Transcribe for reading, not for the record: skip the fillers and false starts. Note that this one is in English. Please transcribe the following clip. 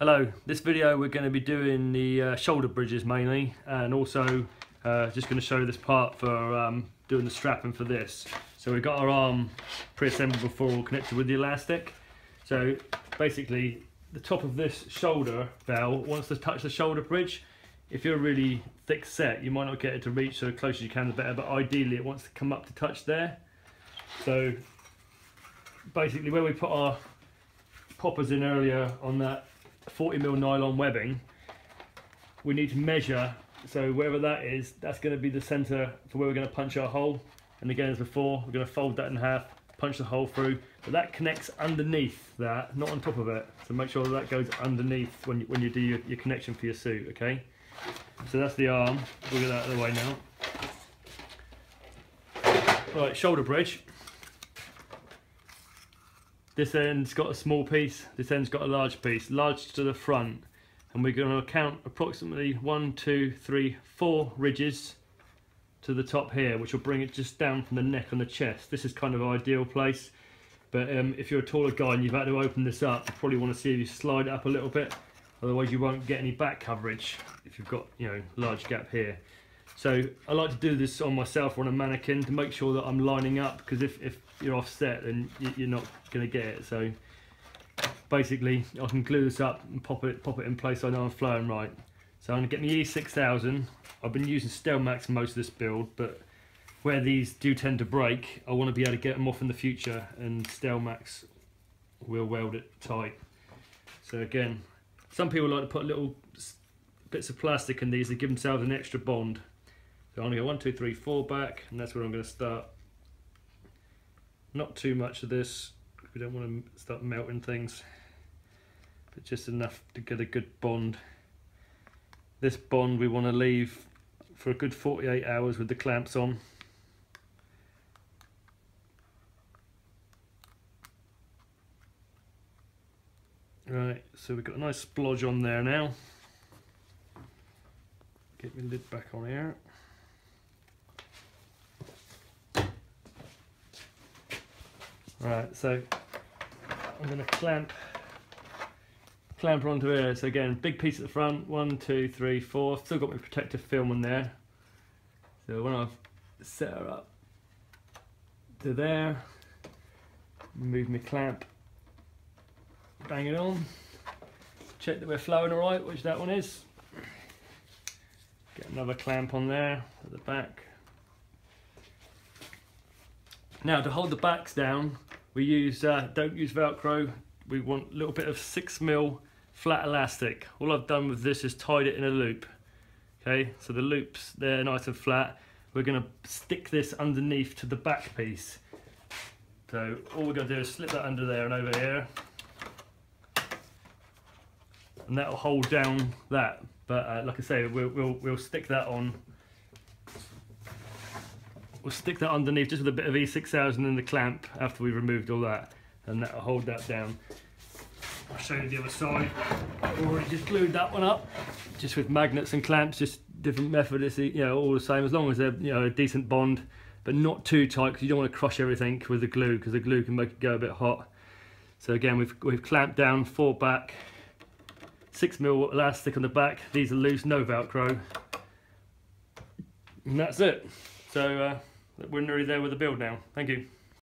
Hello, this video we're going to be doing the shoulder bridges mainly, and also just going to show this part for doing the strapping for this. So we've got our arm pre-assembled before, all connected with the elastic. So basically the top of this shoulder valve wants to touch the shoulder bridge. If you're really thick set, you might not get it to reach, so the closer you can the better, but ideally it wants to come up to touch there. So basically where we put our poppers in earlier on that 40mm nylon webbing, we need to measure, so wherever that is, that's going to be the center for where we're going to punch our hole. And again, as before, we're going to fold that in half, punch the hole through, but that connects underneath that, not on top of it. So make sure that goes underneath when you do your connection for your suit. Okay, so that's the arm. We'll get that out of the way now. Right, shoulder bridge. This end's got a small piece, this end's got a large piece, large to the front, and we're going to count approximately 1, 2, 3, 4 ridges to the top here, which will bring it just down from the neck and the chest. This is kind of an ideal place, but if you're a taller guy and you've had to open this up, you probably want to see if you slide it up a little bit, otherwise you won't get any back coverage if you've got, you know, large gap here. So I like to do this on myself or on a mannequin to make sure that I'm lining up, because if you're offset then you're not going to get it. So basically I can glue this up and pop it in place so I know I'm flowing right. So I'm going to get my E6000. I've been using Stelmax most of this build, but where these do tend to break, I want to be able to get them off in the future, and Stelmax will weld it tight. So again, some people like to put little bits of plastic in these to give themselves an extra bond. So I'm going to go 1, 2, 3, 4 back, and that's where I'm going to start. Not too much of this, we don't want to start melting things, but just enough to get a good bond. This bond we want to leave for a good 48 hours with the clamps on. Right, so we've got a nice splodge on there now. Get my lid back on here. Right, so I'm going to clamp onto here. So again, big piece at the front, 1, 2, 3, 4. Still got my protective film on there. So when I've set her up to there, move my clamp, bang it on, check that we're flowing all right, which that one is. Get another clamp on there at the back. Now to hold the backs down, we use don't use Velcro. We want a little bit of 6mm flat elastic. All I've done with this is tied it in a loop. Okay, so the loops, they're nice and flat. We're going to stick this underneath to the back piece. So all we're going to do is slip that under there and over here, and that will hold down that. But like I say, we'll stick that on. We'll stick that underneath just with a bit of E6000 in the clamp after we've removed all that, and that'll hold that down. I'll show you the other side. I've already just glued that one up, just with magnets and clamps, just different method. It's, you know, all the same, as long as they're, you know, a decent bond, but not too tight, because you don't want to crush everything with the glue, because the glue can make it go a bit hot. So again, we've clamped down 4 back, 6mm elastic on the back. These are loose, no Velcro, and that's it. So we're nearly there with the build now. Thank you.